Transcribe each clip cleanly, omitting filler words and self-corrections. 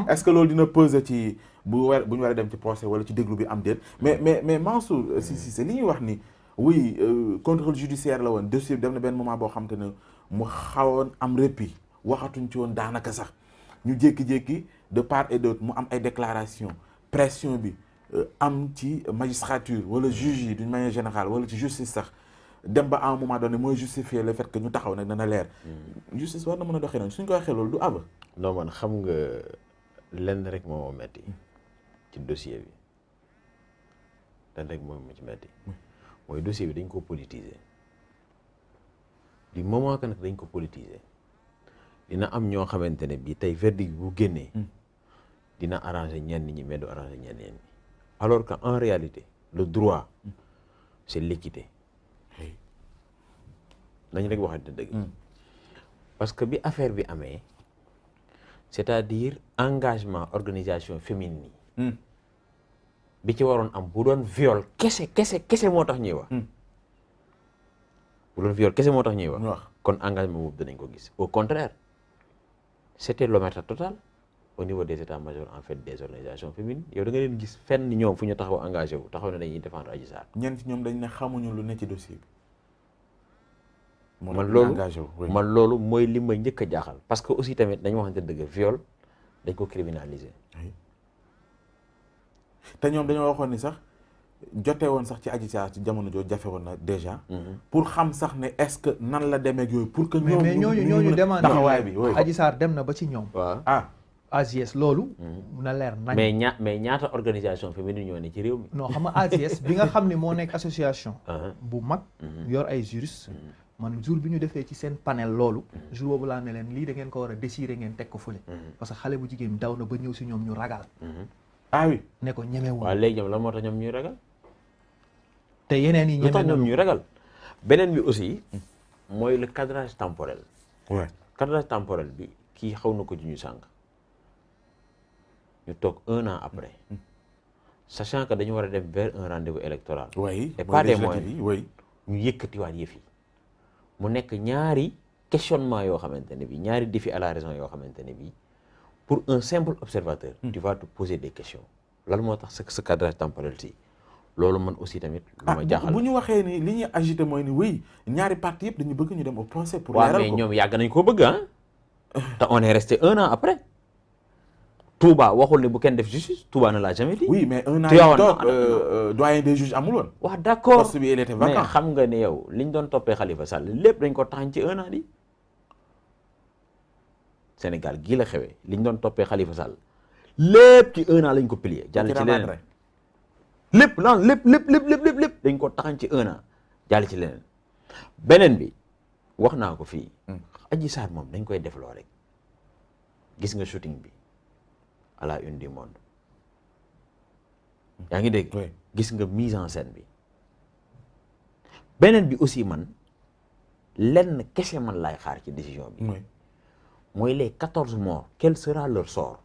est-ce que loolu dina peser ci bu ñu war a dem ci procès wala ci déglu bi am déet mais Mansour si li ñuy wax ni oui contrôle judiciaire la woon dossier bi dem na benn moment boo xam te ne mu xawoon am répit waxatuñ ci woon daanaka sax ñu jékki-jékki de part et d'autre mu am ay déclaration pression bi am ci magistrature wala juge yi d'une manière générale wala ci justice sax dem ba à un moment donné mooy justifier le fait que ñu taxaw nag dana leer justice war na mën a doxee noonu suñ ko waxee loolu du aba non man xam nga lenn rek moo ma metti ci dossier bi lenn rek moo ma ci metti mooy dossier bi dañ ko politiser du moment que nag dañ ko politiser dina am ñoo xamante ne bii tey verdict bu génnee dina arranger ñenn ñi mais du arranger ñenn ñi alors que en réalité le droit c'est l'équité nañ rek waxante dëgg parce que bi affaire bi amee c'est-à-dire engagement organisation féminine yi bi ci waroon am bu doon viol kese moo tax ñuy wax bu doon viol kese moo tax ñuy wax kon engagement boobu danañ ko gis au contraire c'était l'omerta totale au niveau des états-majors en fait des organisations féminines yow da nga leen gis fenn ñoom fu ñu taxaw engagé wu taxaw ne dañuy défendre Adji Sarr ñenn ci ñoom dañ ne xamuñu lu ne ci dossier bi man loolu mooy li ma njëkk a jaaxal parce que aussi tamit dañu waxante dëgg viol dañ ko criminaliser te ñoom dañoo waxoon ni sax jotee woon sax ci Adji Sarr ci jamono jooju jafe woon na déjà pour xam sax ne est-ce que nan la demee yooyu pour que ñoom mais ñooñu demande taxawaay bi Adji Sarr dem na ba ci ñoom waaw AGS loolu na leer nañ mais ñaata organisation féminine ñoo ne ci réew mi non xam nga AGS bi nga xam ne moo nekk association bu mag yor ay juristes man jour bi ñu defee ci seen panel loolu jour boobu laa ne leen lii da ngeen ko war a déchirer ngeen teg ko fële parce que xale bu jigéen daw na ba ñëw si ñoom ñu ragal ah oui ne ko ñemewul waaw léegi ñoom lan moo tax ñoom ñuy ragal te yeneen yi lu tax ñoom ñuy ragal beneen bi aussi mooy le cadrage temporel cadrage temporel bi kii xaw na ko ci ñu sànq ñu toog 1 an après sachant que dañu war a dem vers un rendez-vous électoral et pas des moyens ñu yëkkatiwaat yëf yi mu nekk ñaari questionnement yoo xamante ne bi ñaari défi à la raison yoo xamante ne bi pour un simple observateur tu vas te poser des questions lan moo tax ce cadrage temporel si loolu man aussi tamit lu ma jaaxal bu ñu waxee ni li ñuy agité mooy ni oui ñaari parti yëpp dañu bëgg ñu dem au procès pour waaw mais ñoom yàgg nañ ko bëgg te on est resté 1 an après Touba waxul ne bu kenn def justice Touba ne l'a jamais dit. oui mais 1 an yi toog doyen des juges amul woon. waaw d'accord poste bi il était vacant. mais xam nga ne yow liñ doon toppee Khalifa Sall lépp dañ ko taxañ ci 1 an di Sénégal gii la xewee liñ doon toppee Khalifa Sall lépp ci 1 an lañ ko plié. jàll ci leneen lépp lan lépp dañ ko taxañ ci 1 an jàll ci leneen beneen bi wax naa ko fii. Adji Sarr moom dañ koy defloo rek gis nga shooting bi. à la une du monde yaa ngi dégg gis nga mise en scène bi beneen bi aussi man lenn kese man laay xaar ci décision bi mooy les 14 morts quel sera leur sort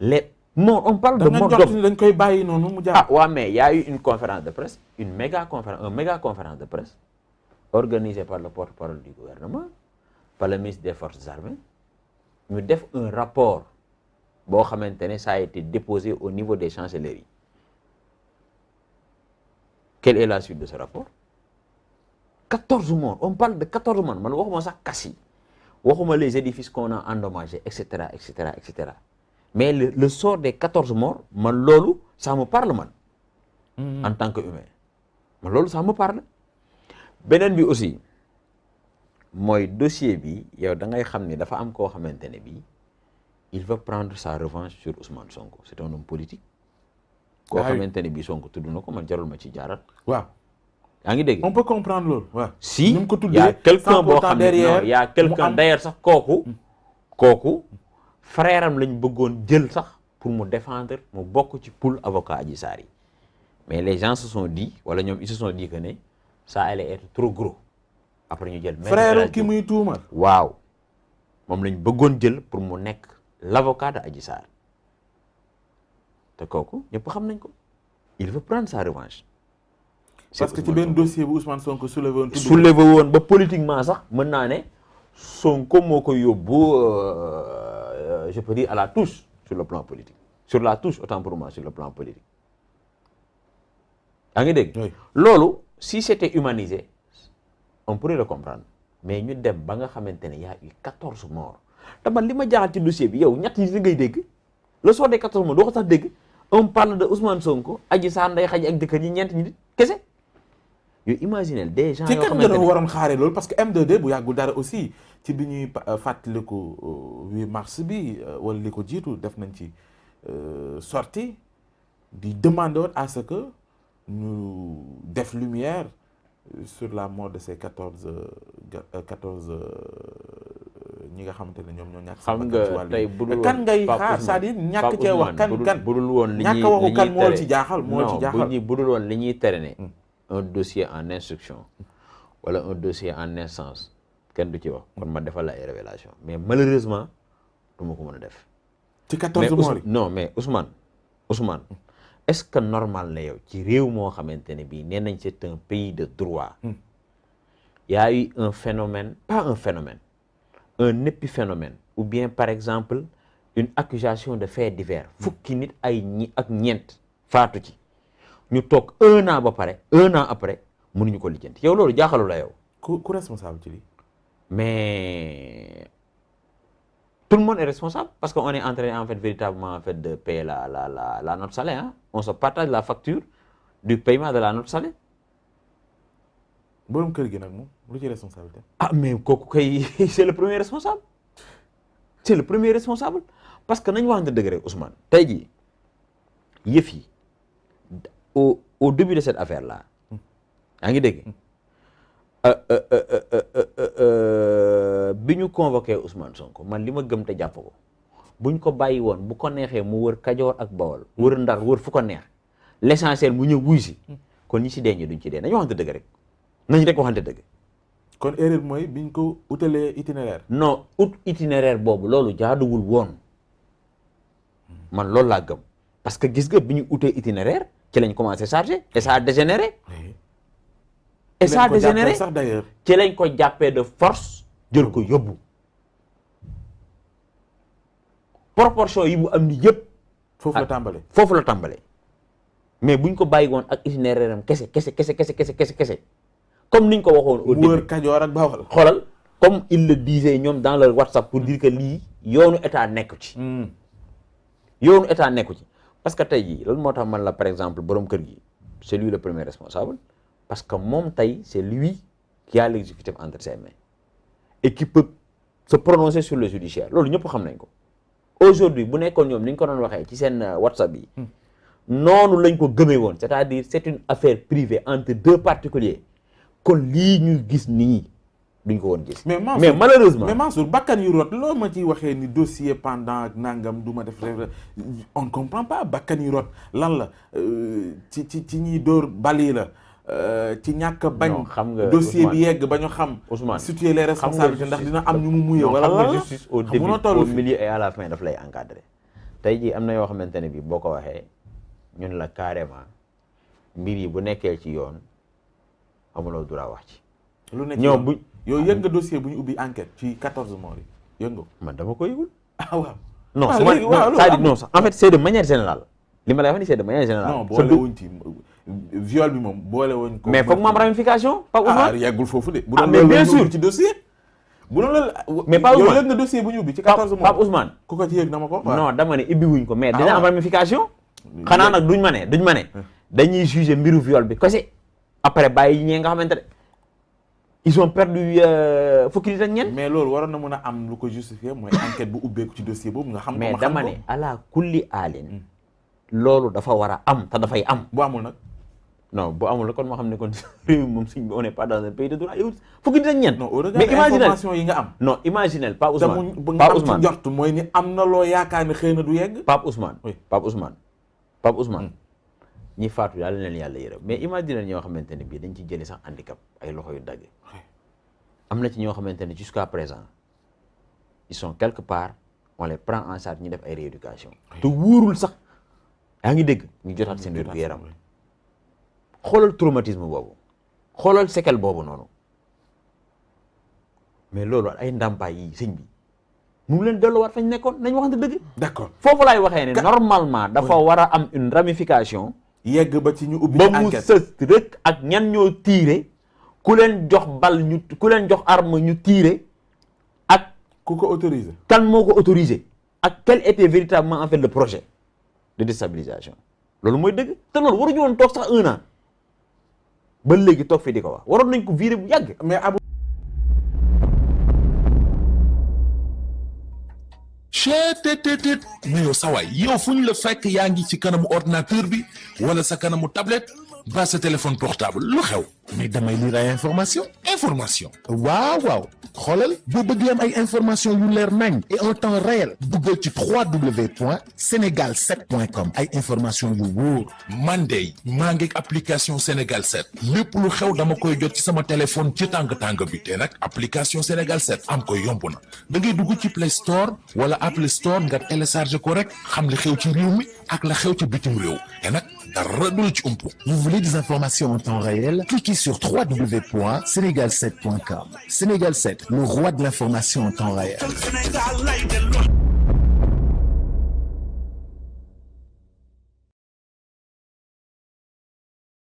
les morts on parle de morts d'hommes dañ koy bàyyi noonu mu jaar waaw mais y a eu une conférence de presse une méga conférence de presse organisée par le porte-parole du gouvernement par le ministre des forces armées ñu def un rapport boo xamante ne ça a été déposé au niveau des chancelleries quelle est la suite de ce rapport 14 morts on parle de 14 morts man waxuma sax kas yi waxuma les édifices qu'on a endommagés et cetera et cetera et cetera mais le sort des 14 morts man loolu ça me parle man en tant que humain man loolu ça me parle beneen bi aussi mooy dossier bi yow da ngay xam ni dafa am koo xamante ne bi il veut prendre sa revanche sur Ousmane Sonko c'est un homme politique koo xamante ne bi Sonko tudd na ko man jarul ma ci jaarat waaw yaa ngi dégg on peut comprendre loolu waaw si y a quelqu'un boo xam ne non y a quelqu'un d'ailleurs sax kooku frère am lañ bëggoon jël sax pour mu défendre mu bokk ci pool avocat Adji Sarr yi mais les gens se sont dit wala ñoom ils se sont dit que ne ça allait être trop gros après ñu jël frère ki muy tuumal waaw moom lañ bëggoon jël pour mu nekk l'avocat de Adji Sarr te kooku ñëpp xam nañ ko il veut prendre sa revanche parce que ci benn dossier bu Ousmane Sonko soulevé woon ba politiquement sax mën naa ne Sonko moo ko yóbbu je peux dire à la touche sur le plan politique sur la touche autant pour moi sur le plan politique yaa ngi dégg. loolu si c'était humanisé on pourrait le comprendre mais ñu dem ba nga xamante ne y a eu 14 morts te man li ma jaaxal ci dossier bi yow ñett yi ngay dégg le soir des 14 morts doo ko sax dégg on parle de Ousmane Sonko Adji Sarr Ndeye Khady ak jëkkër ñi ñeent ñi kese yow imaginez des gens yoo xamante ne ci waroon xaaree loolu parce que M2D bu yàggul dara aussi ci bi ñuy fàttaliku 8 mars bi wala li ko jiitu def nañ ci sortie di demander woon à ce que ñu def lumière sur la mort de ces 14 ñi nga xamante ne ñoom ñoo ñàkk. xam nga tey budul kan ngay xaar c'est-à-dire ñàkk cee wax kan budul woon li ñuy ñàkk waxu kan moo ci jaaxal moo ci jaaxal. non budul woon li ñuy tere ne un dossier en instruction wala un dossier en instance kenn du ci wax kon ma defal la ay révélation mais malheureusement du ma ko mën a def. ci 14 morts yi non mais Ousmane est-ce que normal na yow ci réew moo xamante ne bii nee nañ c'est un pays de droit. y a eu un phénomène pas un phénomène un épiphénomène ou bien par exemple une accusation de faits divers fukki nit ay ñi ak ñeent faatu ci ñu toog un an après mënuñu ko lijjanti yow loolu jaaxalu la yow. ku responsable ci lii. mais tout le monde est responsable parce que on est en train en fait véritablement en fait de payer la note salaire hein? On se partage la facture du paiement de la note salaire. borom kër gi nag moom lu ci responsabilité. ah mais kooku kay c'est le premier responsable c'est le premier responsable parce que nañu waxante dëgg rek Ousmane tey jii yëf yi au début de cette affaire là yaa ngi dégg bi ñu convoqué Ousmane Sonko man li ma gëm te jàpp ko buñ ko bàyyi woon bu ko neexee mu wër Kajoor ak Bawol wër Ndar wër fu ko neex l'essentiel mu ñëw wuy si kon ñi si dee ñu duñ ci dee nañu waxante dëgg rek nañ rek waxante dëgg. kon erreur mooy biñ ko utalee itinéraire. non ut itinéraire boobu loolu jaaduwul woon man loolu laa gëm parce que gis nga bi ñu utee itinéraire ci lañ commencé chargé et ça a dégénéré. et ça a dégénéré sax d'ailleurs. ci lañ ko jàppee de force jël ko yóbbu proportion yi mu am ni yëpp. foofu la tàmbalee foofu la tàmbalee mais buñ ko bàyyi woon ak itinéraire am kese comme niñ ko waxoon au début wër Kajoor ak Bawol xoolal comme ils le disaient ñoom dans leur WhatsApp pour dire que lii yoonu état nekku ci. yoonu état nekku ci parce que tey jii loolu moo tax man la par exemple borom kër gi c'est lui le premier responsable parce que moom tey c'est lui qui a l'exécutif entre ses mains et qui peut se prononcer sur le judiciaire loolu ñëpp xam nañ ko aujourd'hui bu nekkoon ñoom ni ñu ko doon waxee ci seen WhatsApp yi noonu lañ ko gëmee woon c'est-à-dire c'est une affaire privée entre deux particuliers kon lii ñuy gis nii duñ ko woon gis. mais malheureusement mais Mansour bakkan yu rot loo ma ciy waxee ni dossier pendant ak nangam du ma def on ne comprend pas bakkan yu rot lan la ci ñiy dóor bali la ci ñàkk a bañ. xam nga dossier bi yegg ba ñu xam. Ousmane situer les responsabilités ndax dina am ñu mu muyee. wala xam nga justice au début au milieu et à la fin daf lay encadrer. tey jii am na yoo xamante ne bii boo ko waxee ñun la carrément mbir yi bu nekkee ci yoon amuloo droit wax ci. lu nekk ñoom bu yow yëg nga dossier bu ñu ubbi enquête ci 14 morts yi yëg nga ko. man dama ko yëgul. ah waaw. non su ma c'est-à-dire non en fait c'est de manière générale li ma lay wax ni c'est de manière générale. non boole wuñ ci viol bi moom boole wuñ ko. mais foog mu am ramification. Pape Ousmane yeggul foofu de. ah mais bien sûr ci dossier. bu doon la mais Pape Ousmane yow yëg nga dossier bu ñu ubbi ci 14 morts. Pape Ousmane ku ko ci yëg dama ko. non dama ne ibbi wuñ ko mais dina am ramification. xanaa nag duñ ma ne dañuy juger mbiru viol bi kese après bàyyi ñee nga xamante ne ils ont perdu fukki nit ak ñeent. mais loolu waroon na mën a am lu ko justifier mooy enquête bu ubbeeku ci dossier boobu nga xam ko mais dama ne ala kulli aalin loolu dafa war a am te dafay am. bu amul nag. non bu amul la kon moo xam ne kon réew mi moom suñ on n'est pas dans un pays de droit yow fukki nit ak ñeent. non au regard des informations yi nga am. non imaginel Pape Ousmane Pape Ousmane njort mooy ni am na loo yaakaar ne xëy na du yegg. Pape Ousmane ñi faatu yàlla leen yàlla yërëm mais imagine ñoo xamante ne bii dañ ci jëlee sax handicap ay loxo yu dagg am na ci ñoo xamante ne jusqu'à présent ils sont quelque part on les prend en charge ñu def ay rééducation te wóorul sax yaa ngi dégg ñu jotaat seen wér gu yaram xoolal traumatisme boobu xoolal séquelle boobu noonu mais loolu ay ndàmpaay yi sëñ bi mu leen delluwaat fañ nekkoon nañ waxante dëgg. d'accord foofu laay waxee ne normalement dafa war a am une ramification. yegg ba ci ñu ubbi ba mu sës rek ak ñan ñoo tiire ku leen jox bal ku leen jox arme ñu tiire ak. ku ko autorisé. kan moo ko autorisé ak quel était véritablement en fait le projet de déstabilisation loolu mooy dëgg te loolu waruñu woon toog sax 1 an ba léegi toog fi di ko wax waroon nañ ko viré bu yàgg. mais Abou. chetttt mais yow sawaay yow fu ñu la fekk yaa ngi ci kanamu ordinateur bi wala sa kanamu tablette ba sa téléphone portable lu xew mais damay lire ay information waaw xoolal boo bëgg am ay information yu leer nañ et en temps réel duggal ci www.senegal7.com ay information yu wóor man de maa ngi application Sénégal 7 lépp lu xew dama koy jot ci sama téléphone ci tàng bi te nag application Sénégal 7 am ko yomb na da ngay dugg ci Play Store wala Apple Store nga télécharger ko rek xam li xew ci réew mi ak la xew ci bitim réew te nag dara du la ci umpu. Vous voulez des informations en temps réel? Cliquez sur www.senegal7.com. Sénégal 7, le roi de l'information en temps réel.